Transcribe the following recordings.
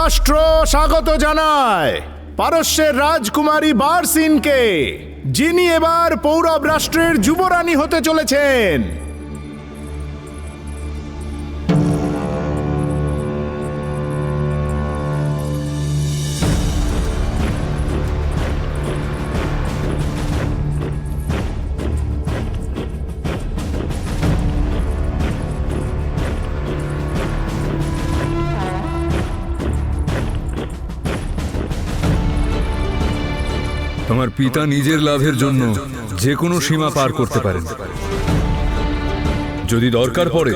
রাষ্ট্র স্বাগত জানায় পারস্যের রাজকুমারী বারসিনকে, যিনি এবার পৌরব রাষ্ট্রের যুবরানী হতে চলেছেন। তোমার পিতা নিজের লাভের জন্য যে কোনো সীমা পার করতে পারেন। যদি দরকার পড়ে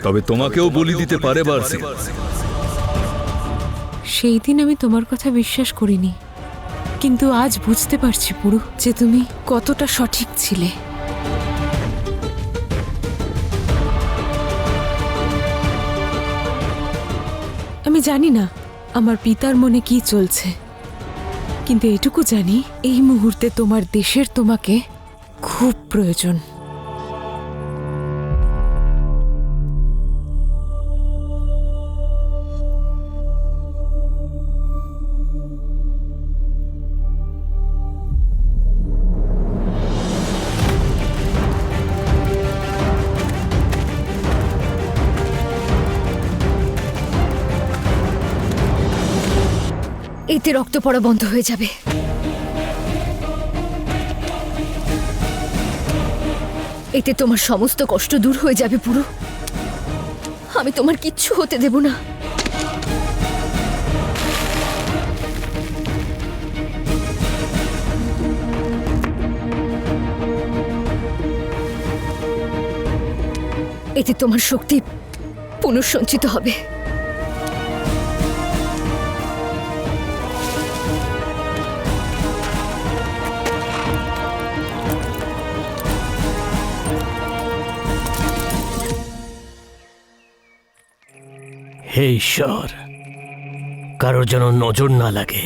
তবে তোমাকেও বলি দিতে পারে বারসিন। সেই দিন আমি তোমার কথা বিশ্বাস করিনি, কিন্তু আজ বুঝতে পারছি পুরু যে তুমি কতটা সঠিক ছিলে। আমি জানি না আমার পিতার মনে কি চলছে, কিন্তু এটুকু জানি এই মুহূর্তে তোমার দেশের তোমাকে খুব প্রয়োজন। এতে রক্ত পড়া বন্ধ হয়ে যাবে। এতে তোমার সমস্ত কষ্ট দূর হয়ে যাবে পুরু। আমি তোমার কিচ্ছু হতে দেব না। এতে তোমার শক্তি পুনঃসঞ্চিত হবে। হে ঈশ্বর, কারোর যেন নজর না লাগে।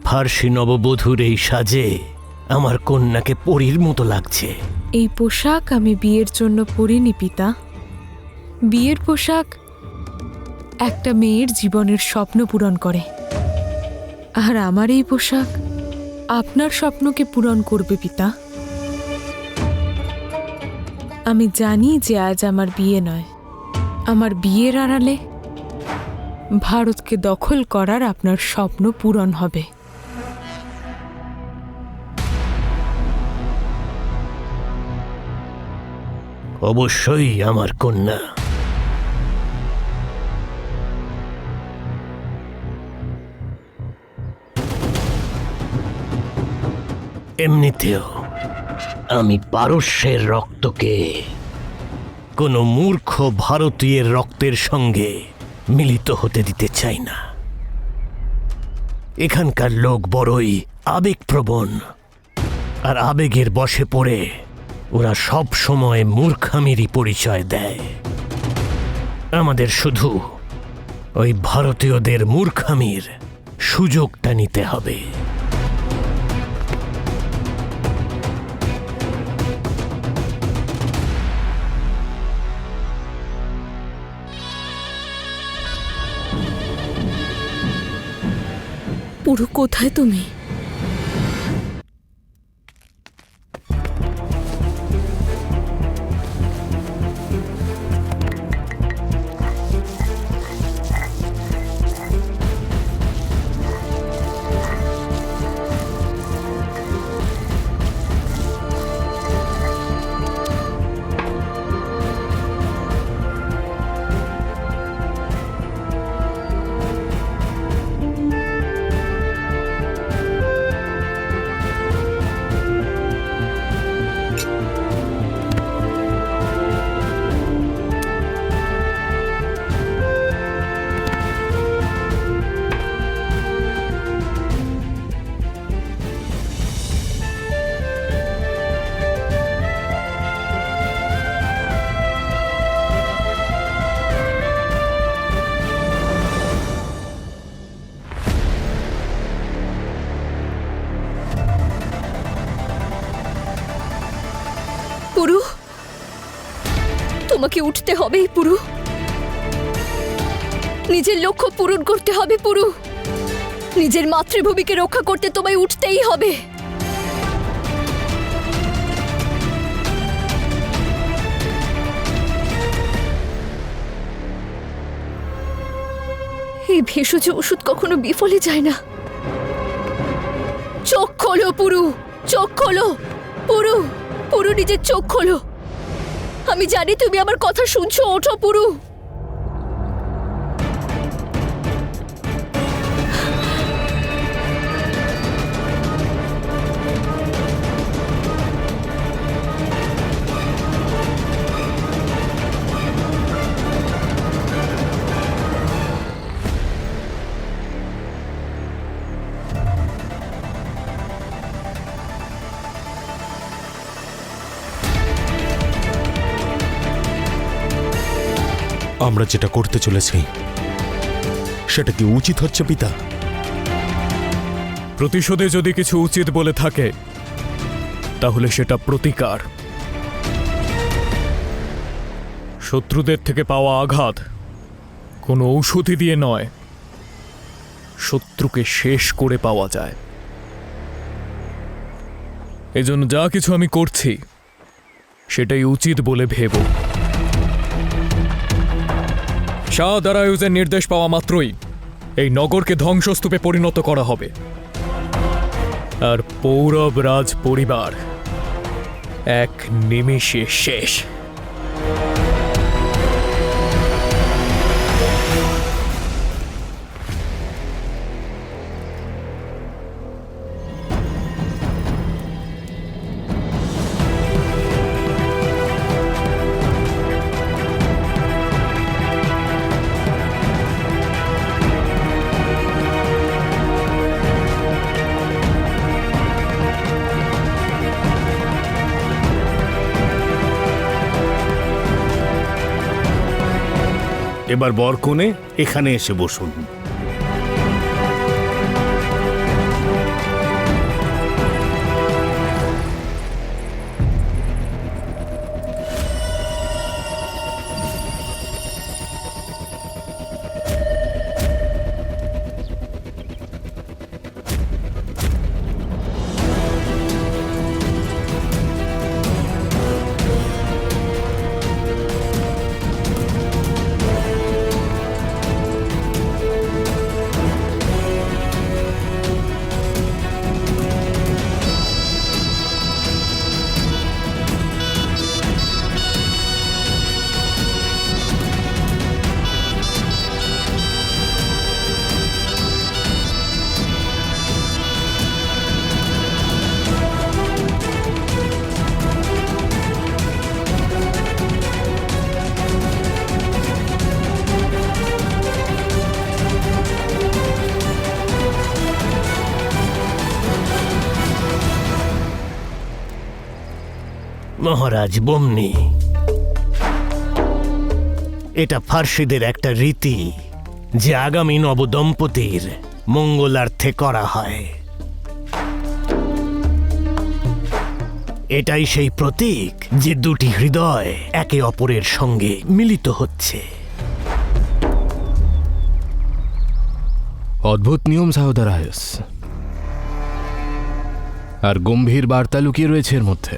ফার্সি নববধূর এই সাজে আমার কন্যাকে পরীর মতো লাগছে। এই পোশাক আমি বিয়ের জন্য পরিনি পিতা। বিয়ের পোশাক একটা মেয়ের জীবনের স্বপ্ন পূরণ করে, আর আমার এই পোশাক আপনার স্বপ্নকে পূরণ করবে পিতা। আমি জানি যে আজ আমার বিয়ে নয়, আমার বিয়ের আড়ালে ভারতকে দখল করার আপনার স্বপ্ন পূরণ হবে। অবশ্যই আমার কন্যা। এমনিতেও আমি পারস্যের রক্তকে কোনো মূর্খ ভারতীয়ের রক্তের সঙ্গে মিলিত হতে দিতে চাই না। এখানকার লোক বড়ই আবেগপ্রবণ, আর আবেগের বশে পড়ে ওরা সব সময় মূর্খামিরই পরিচয় দেয়। আমাদের শুধু ওই ভারতীয়দের মূর্খামির সুযোগটা নিতে হবে। পুরো কোথায় তুমি? পুরু, তোমাকে উঠতে হবেই পুরু। নিজের লক্ষ্য পূরণ করতে হবে পুরু। নিজের মাতৃভূমিকে রক্ষা করতে তোমায় উঠতেই হবে। এই ভেষজ ওষুধ কখনো বিফলে যায় না। চোখ খোলো পুরু, চোখ খোলো পুরু। পুরু নিজের চোখ খোলো। আমি জানি তুমি আমার কথা শুনছো। ওঠো পুরু। আমরা যেটা করতে চলেছি সেটা কি উচিত হচ্ছে পিতা? প্রতিশোধে যদি কিছু উচিত বলে থাকে তাহলে সেটা প্রতিকার। শত্রুদের থেকে পাওয়া আঘাত কোনো ঔষধি দিয়ে নয়, শত্রুকে শেষ করে পাওয়া যায়। এজন্য যা কিছু আমি করছি সেটাই উচিত বলে ভেবো। শাহ দারায়ুজের নির্দেশ পাওয়া মাত্রই এই নগরকে ধ্বংসস্তূপে পরিণত করা হবে, আর পৌরব রাজ পরিবার এক নিমেষে শেষ। এবার বরকনে এখানে এসে বসুন। মহারাজ বমনি, এটা ফার্সিদের একটা রীতি যে আগামী নবদম্পতির মঙ্গলার্থে করা হয়। এটাই সেই প্রতীক যে দুটি হৃদয় একে অপরের সঙ্গে মিলিত হচ্ছে। অদ্ভুত নিয়ম সাহদারায়স, আর গম্ভীর বার্তা লুকিয়ে রয়েছে এর মধ্যে।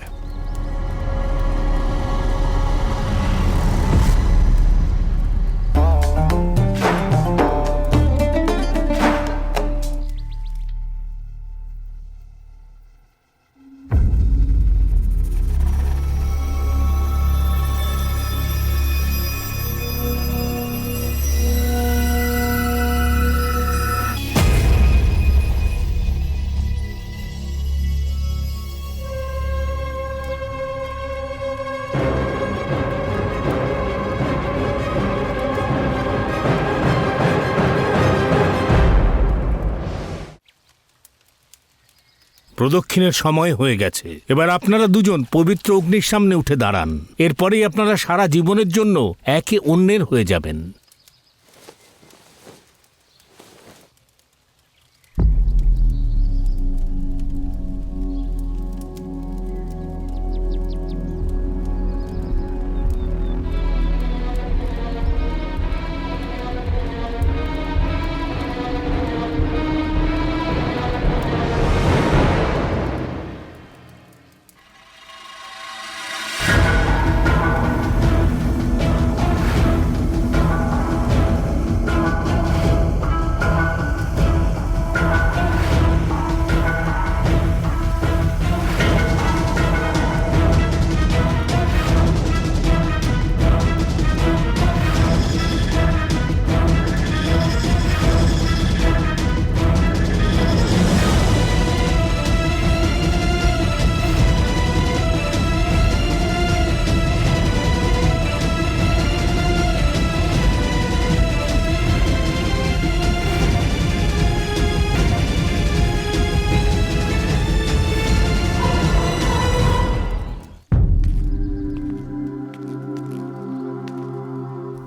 প্রদক্ষিণের সময় হয়ে গেছে। এবার আপনারা দুজন পবিত্র অগ্নির সামনে উঠে দাঁড়ান। এরপরেই আপনারা সারা জীবনের জন্য একে অন্যের হয়ে যাবেন।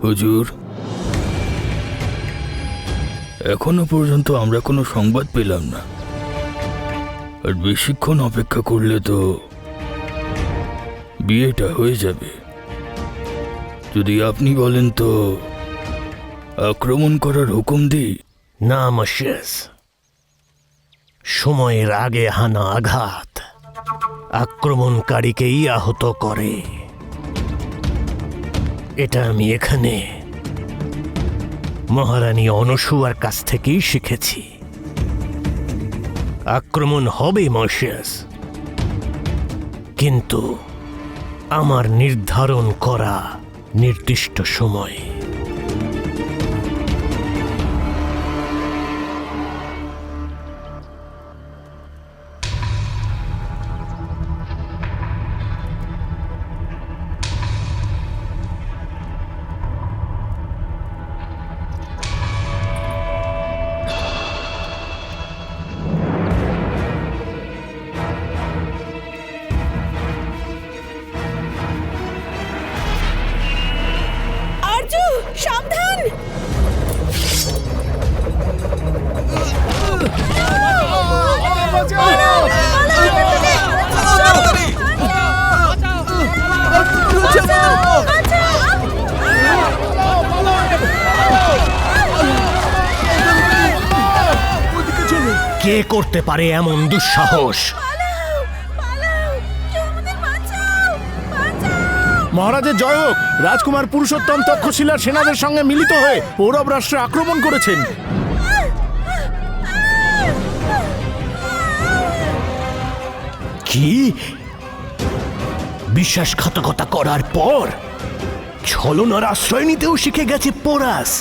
হুজুর, এখনো পর্যন্ত আমরা কোনো সংবাদ পেলাম না, আর বেশিক্ষণ অপেক্ষা করলে তো বিয়েটা হয়ে যাবে। যদি আপনি বলেন তো আক্রমণ করার হুকুম দিই। না মশেস, সময়ের আগে হানা আঘাত আক্রমণকারীকেই আহত করে। এটা আমি এখানে মহারানী অনসুয়ার কাছ থেকেই শিখেছি। আক্রমণ হবে মশেস, কিন্তু আমার নির্ধারণ করা নির্দিষ্ট সময়ে। আরজু, সাবধান! কে করতে পারে এমন দুঃসাহস? মহারাজের জয় হোক। রাজকুমার পুরুষোত্তম তক্ষশিলার সেনাদের সঙ্গে মিলিত হয়ে পৌরব রাষ্ট্রে আক্রমণ করেছেন। কি বিশ্বাসঘাতকতা করার পর ছলনার আশ্রয় নিতেও শিখে গেছে পোরাস।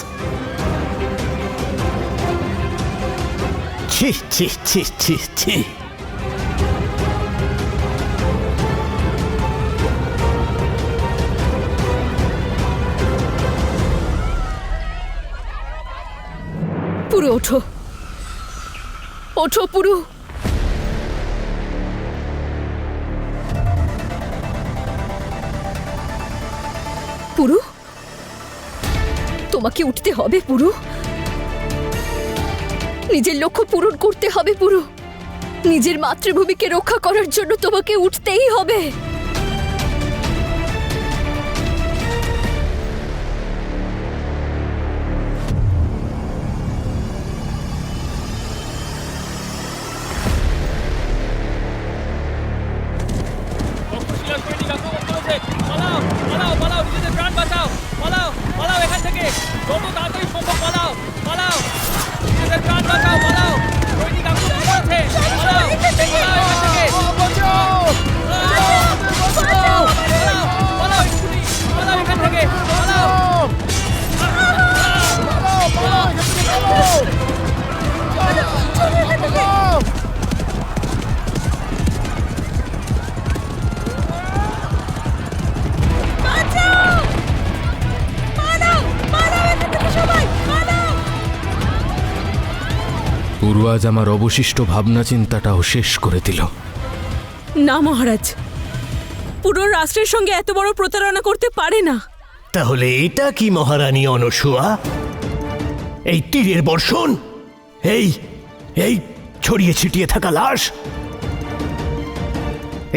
ছি ছি ছি ছি ছি। পুরো ওঠো, ওঠো পুরু। পুরু, তোমাকে উঠতে হবে পুরু। নিজের লক্ষ্য পূরণ করতে হবে পুরু। নিজের মাতৃভূমিকে রক্ষা করার জন্য তোমাকে উঠতেই হবে। পূর্বাজ আমার অবশিষ্ট ভাবনা চিন্তাটাও শেষ করে দিল। না মহারাজ, পুরো রাষ্ট্রের সঙ্গে এত বড় প্রতারণা করতে পারে না। তাহলে এটা কি মহারানী অনসুয়া? এই তীরের বর্ষণ, এই এই ছড়িয়ে ছিটিয়ে থাকা লাশ,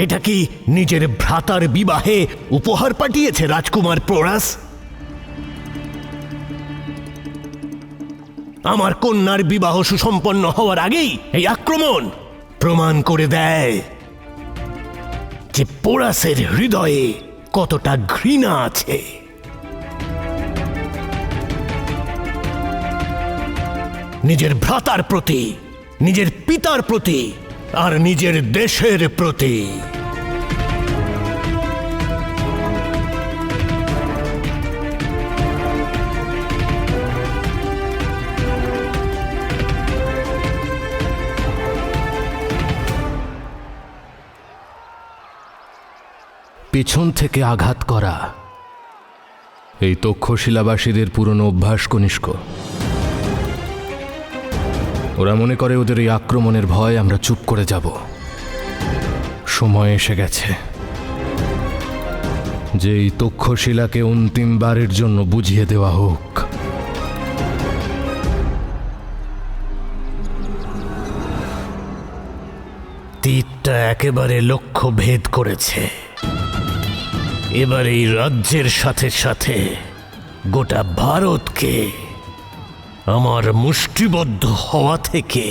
এটা কি নিজের ভ্রাতার বিবাহে উপহার পাঠিয়েছে রাজকুমার পোরাস? আমার কন্যার বিবাহ সুসম্পন্ন হওয়ার আগেই এই আক্রমণ প্রমাণ করে দেয় যে পোরাসের হৃদয়ে কতটা ঘৃণা আছে। নিজের ভ্রাতার প্রতি, নিজের পিতার প্রতি, আর নিজের দেশের প্রতি। পেছন থেকে আঘাত করা এই তক্ষশিলাবাসীদের পুরনো অভ্যাস কনিষ্ক। ওরা মনে করে ওদের এই আক্রমণের ভয় আমরা চুপ করে যাব। সময় এসে গেছে, যে এই তক্ষশিলাকে অন্তিমবারের জন্য বুঝিয়ে দেওয়া হোক। তীরটা একেবারে লক্ষ্য ভেদ করেছে। এবার এই রাজ্যের সাথে সাথে গোটা ভারতকে আমার মুষ্টিবদ্ধ হওয়া থেকে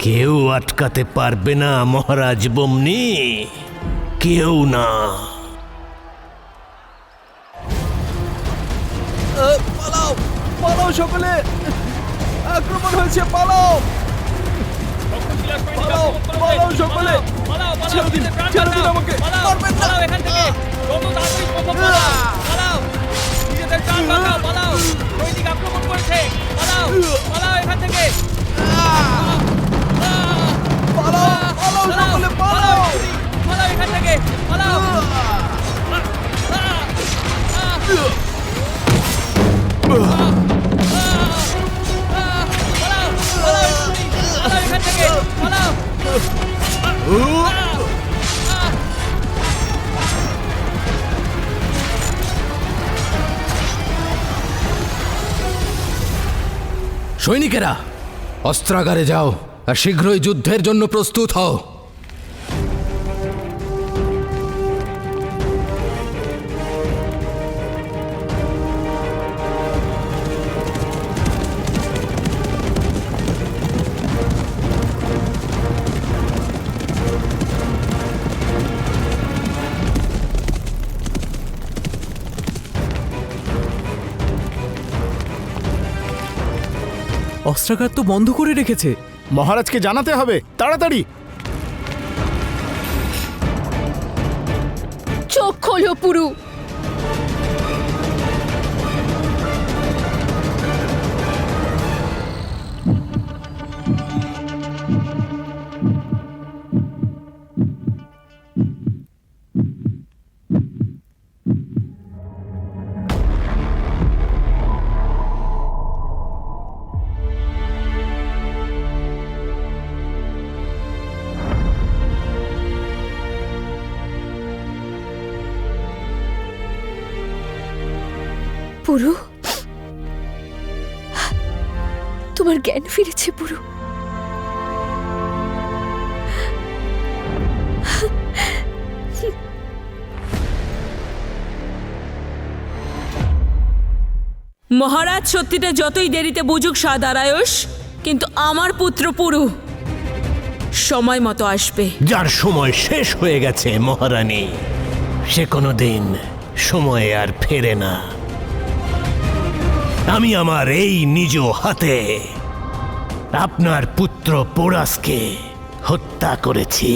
কেউ আটকাতে পারবে না মহারাজ বমনি, কেউ না। পালাও পালাও সকলে, আক্রমণ হয়েছে, পালাও পালাও পালাও সকলে, ছেড়ে দিন ছেড়ে দিন আমাকে, মারবেন না। এখান থেকে যত তাড়াতাড়ি সম্ভব পালাও, নিজেদের প্রাণ বাঁচাও, পালাও, সৈনিক আক্রমণ করেছে, পালাও পালাও এখান থেকে, পালাও পালাও সকলে, পালাও পালাও এখান থেকে, পালাও। সৈনিকেরা, অস্ত্রাগারে যাও আর শীঘ্রই যুদ্ধের জন্য প্রস্তুত হও। অস্ত্রাগার তো বন্ধ করে রেখেছে। মহারাজকে জানাতে হবে তাড়াতাড়ি। চোখ খোলো পুরু। পুরু, তোমার জ্ঞান ফিরেছে পুরু। মহারাজ সত্যিটা যতই দেরিতে বুঝুক সাদারায়স, কিন্তু আমার পুত্র পুরু সময় মতো আসবে। যার সময় শেষ হয়ে গেছে মহারানী, সে কোনোদিন সময়ে আর ফেরে না। আমি আমার এই নিজ হাতে আপনার পুত্র পোরাসকে হত্যা করেছি।